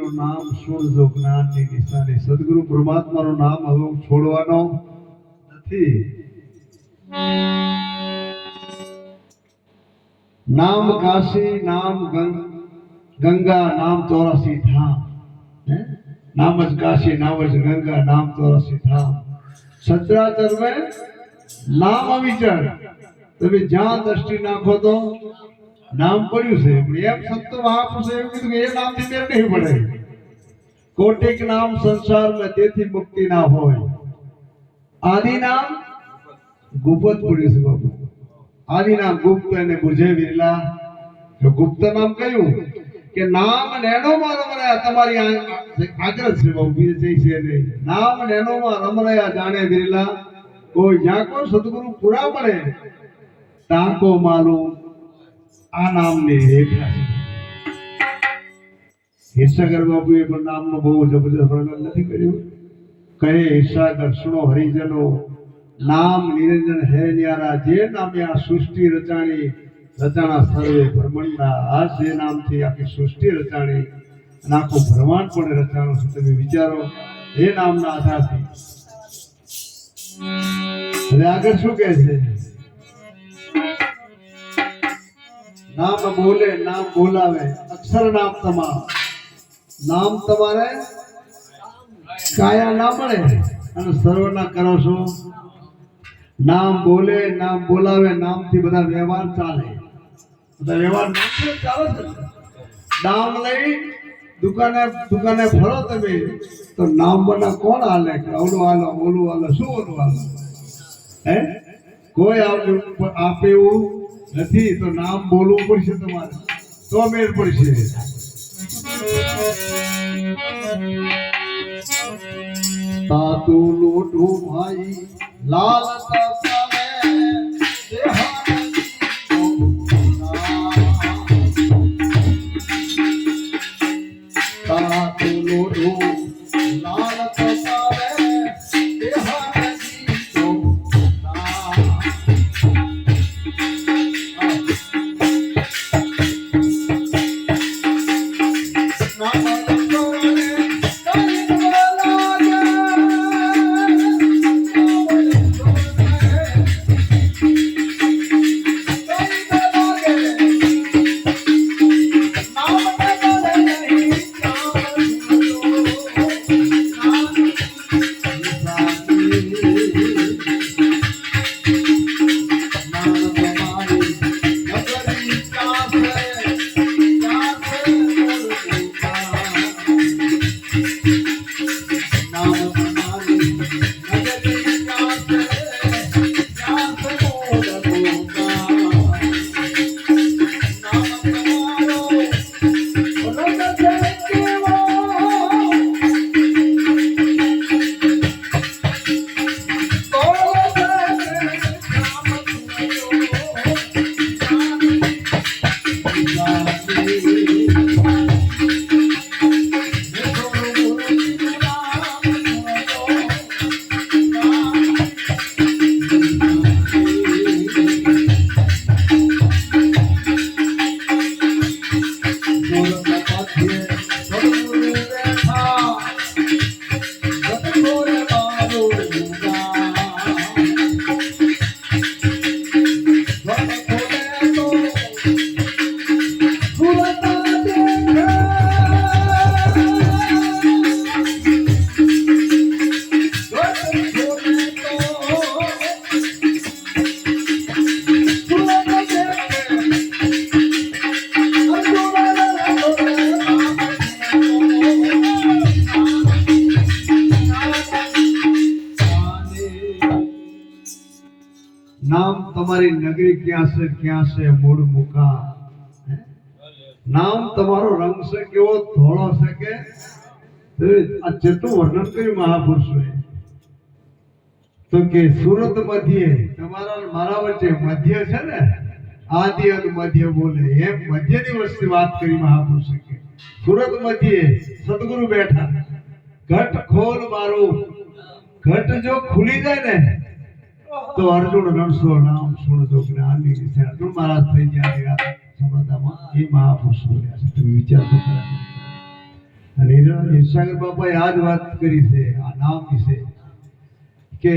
સદગુરુનું નામ સુણજો જ્ઞાનની નિશાની. સદગુરુ પરમાત્માનું નામ હવે છોડવાનો નથી. નામ કાશી, નામ ગંગા, નામ 84 ધામ. नाम ज काशी, नाम ज गंगा, नाम 84 धाम. सचराचर में नाम विचार તમે જ્યાં દ્રષ્ટિ નાખો તો નામ પડ્યું છે. એમ સંતો મહાપુરુષે એવું કીધું કે એ નામથી મેળ નહીં પડે. કોટિક નામ સંસારમાં તેથી મુક્તિ ના હોય. આદિ નામ ગુપ્ત પડ્યું છે બાપુ. આદિ નામ ગુપ્ત અને બુજે વિરલા. જો ગુપ્ત નામ કયું કે નામ નેણોમાં રમરાયા. તમારી આગ્રહ છે બહુ બીજે છે નહીં. નામ નેણોમાં રમરાયા જાણે વિરલા. કોઈ જ્યાં કોઈ સદગુરુ પૂરા પડે તાકો માલુમ આ નામની રેખા છે. હિરસાગર બાપુએ પણ નામનો બહુ જબરદસ્ત વર્ણન નથી કર્યું. કહે હિરસાગર સુનો હરિજનો નામ નિરંજન હે ન્યારા. જે નામે આ સૃષ્ટિ રચાણી, રચાણા સર્વે બ્રહ્માંડના. આ જે નામથી આખી સૃષ્ટિ રચાણી અને આખું બ્રહ્માંડ પણ રચાણું છે. તમે વિચારો એ નામના આધારથી. હવે આગળ શું કહે છે? નામ બોલે, નામ બોલાવે, અક્ષર નામ તમામ. નામ તમારે કાયા ના મળે અને સર્વના કરો છો. નામ બોલે, નામ બોલાવે, નામથી બધા વ્યવહાર ચાલે. બધા વ્યવહાર નામથી ચાલે છે. નામ લઈ દુકાને ફરો તમે તો નામ બના કોણ હાલે? ઓલું હાલો, ઓલું હાલો, શું ઓલું હાલો? હે કોઈ આપે એવું નથી. તો નામ બોલવું પડશે તમારે, તો મેળ પડશે. તાતુ લોટું ભાઈ લાલ તપાવે તાતુ લોટું લાલ તપાવે નામ તમારી નગરી ક્યાં છે મૂળ મુકા. નામ તમારો રંગ છે કેવો ધોળો છે કે આ જેટલું વર્ણન કર્યું મહાપુરુષોએ. તો કે સુરત મધ્ય તમારા મારા વચ્ચે મધ્ય છે ને, આદિ અને મધ્ય બોલે એમ મધ્યની વસ્તુ વાત કરી મહાપુરુષે. કે સુરત મધ્ય સદગુરુ બેઠા. ઘટ ખોલ મારું. ઘટ જો ખુલી જાય ને તો અર્જુન રણસો નામ સુણજો જ્ઞાનની નિશાની. અર્જુન મહારાજ થઈ ગયા સંપ્રદાયમાં. એ મહાપુરુષ બોલ્યા છે. તમે વિચાર તો ખરા. અને ઈર્ષાગર બાપાએ આ જ વાત કરી છે આ નામ વિશે કે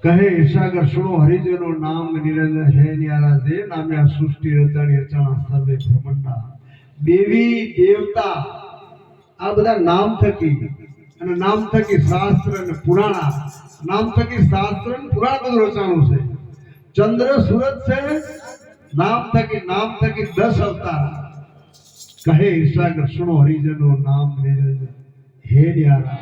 કહે ઈર્ષાગર સુનો હરિજનો નામ નિરંજન હે ન્યારા દે નામે આ સૃષ્ટિ રચાણી રચાણા સર્વે બ્રહ્માંડા દેવી દેવતા આ બધા નામ થકી અને નામ થકી શાસ્ત્ર અને પુરાણા નામ થકી શાસ્ત્ર અને પુરાણ બધું રચાણું છે ચંદ્ર સૂરજ છે નામ થકી 10 અવતાર કહે ઈર્ષાગર સુનો હરિજનો નામ નિરંજન હે ન્યારા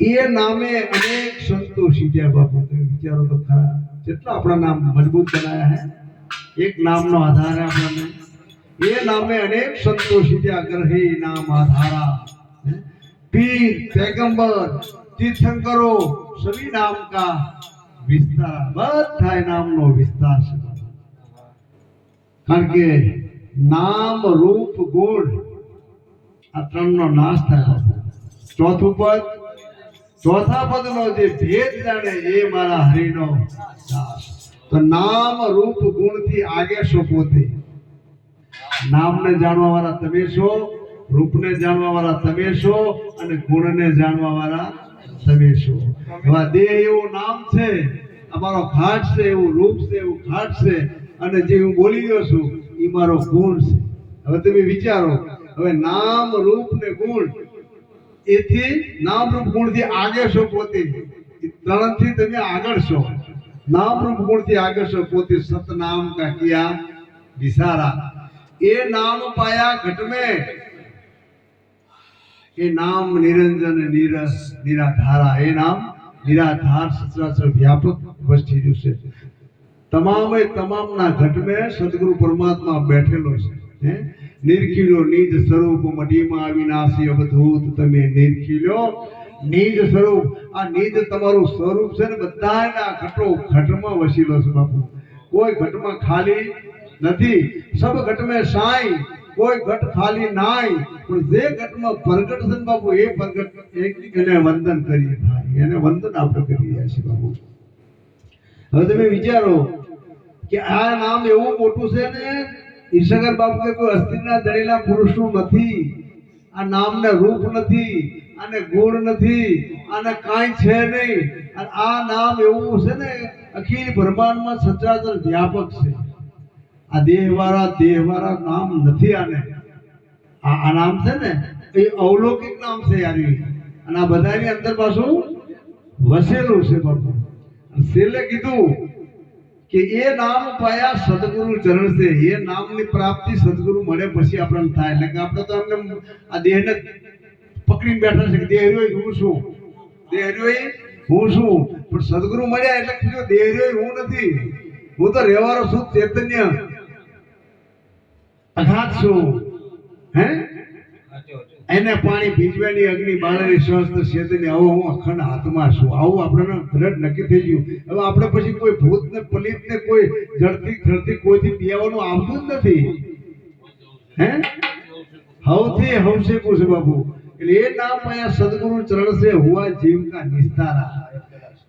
એ નામે અનેક સંતો સીધ્યા બાપુ તમે વિચારો તો ખરા જેટલા આપણા નામ મજબૂત બનાયા હે એક નામનો આધાર है આપણને એ નામે અનેક સંતો સીધ્યા ગ્રહે નામ આધારા पीर पैगंबर तीर्थंकरो सभी नाम का विस्तार बधाय नाम नो विस्तार છે કારણ કે નામ રૂપ ગુણ આ ત્રણનો નાશ થાય ચોથું પદ ચોથા પદનો જે ભેદ જાણે એ મારા હરિનો દાસ તો નામ રૂપ ગુણથી આગે છો પોતે નામને જાણવા વાળા તમે છો રૂપને જાણવા વાળા તમે છો અને ગુણને જાણવા વાળા તમે છો હવે દેહ એવું નામ છે અમારો ઘાટ છે એવું રૂપ છે એવું ઘાટ છે અને જે હું બોલી રહ્યો છું એ મારો ગુણ છે હવે તમે વિચારો હવે નામ રૂપ ને ગુણ એથી નામ રૂપ ગુણ થી આગે છો પોતે ત્રણ થી તમે આગળ છો નામ રૂપ ગુણ થી આગળ છો પોતે સતનામ કા કિયા વિસારા એ નામ પાયા ઘટ में એ નામ નિરંજન નિરસ નિરાધારા એ નામ નિરાધાર સચરાચર વ્યાપક વસ્તી છે તમામના ઘટ में સદગુરુ પરમાત્મા બેઠેલો છે નિરખીલો નિજ સ્વરૂપ મઢીમાં અવિનાશી અવધૂત તમે નિરખીલો નિજ સ્વરૂપ આ નિજ તમારું સ્વરૂપ છે ને બધાના ઘટમાં વસીલો છે બાપુ કોઈ ઘટમાં ખાલી નથી સબ ઘટ में સાઈ કોઈ ઘટ ખાલી નાય પણ જે ઘટમાં પ્રગટ છે બાપુ એ પ્રગટ એને વંદન કરીએ ભાઈ એને વંદન આપણે કરી રહ્યા છીએ બાપુ હવે તમે વિચારો કે આ નામ એવું મોટું છે ને ઈર્ષાગર બાપુ કે કોઈ અસ્થિના જડેલા પુરુષનું નથી આ નામને રૂપ નથી અને ગુણ નથી અને કાંઈ છે નહીં અને આ નામ એવું છે ને અખિલ બ્રહ્માંડમાં સચરાચર વ્યાપક છે આ દેહવાળા નામ નથી આને આ નામ છે ને એ અવલૌકિક નામ છે યાર અને આ બધાની અંદર પાછું વસેલું છે બાપુ છેલ્લે કીધું કે એ નામ પાયા સદગુરુ ચરણ છે એ નામની પ્રાપ્તિ સદગુરુ મળે પછી આપણને થાય એટલે કે આપણે તો એમને આ દેહને પકડીને બેઠા છે કે દેહ રહ્યો હું છું દેહ રહ્યો હું છું પણ સદગુરુ મળ્યા એટલે કીધું દેહ રહ્યો હું નથી હું તો રહેવાનો છું ચૈતન્ય અઘાત છું હે એને પાણી ભીજવાની અગ્નિ બાળની સહસ્ત્ર ચેતન્ય આવો હું અખંડ હાથમાં છું આવું આપણને દ્રઢ નક્કી થઈ ગયું હવે આપણે પછી કોઈ ભૂત ને પલિત ને કોઈ જડતી કોઈથી પીવાનું આવતું જ નથી હે હવથી હવસે પૂછે બાપુ એટલે એ નામ અહીંયા સદગુરુ ચરણ से हुआ जीव का निस्तारा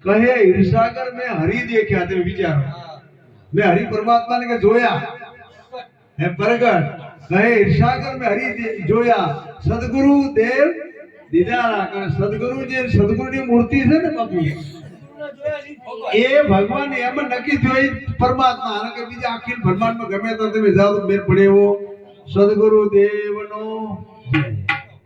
કહે ઈર્ષાગર મેં હરિ દેખ્યા તમે વિચારો મેં હરિ પરમાત્માને કે જોયા હે પ્રગટ કહે ઈર્ષાગર મેં હરિ જોયા સદગુરુ દેવ દીદારા કારણ સદગુરુની મૂર્તિ છે ને બાપુ એ ભગવાન એમ નક્કી થયો પરમાત્મા અને કે બીજા અખિલ બ્રહ્માંડમાં ગમે તો તમે જાઓ તો મેર પડે એવો સદગુરુ દેવનો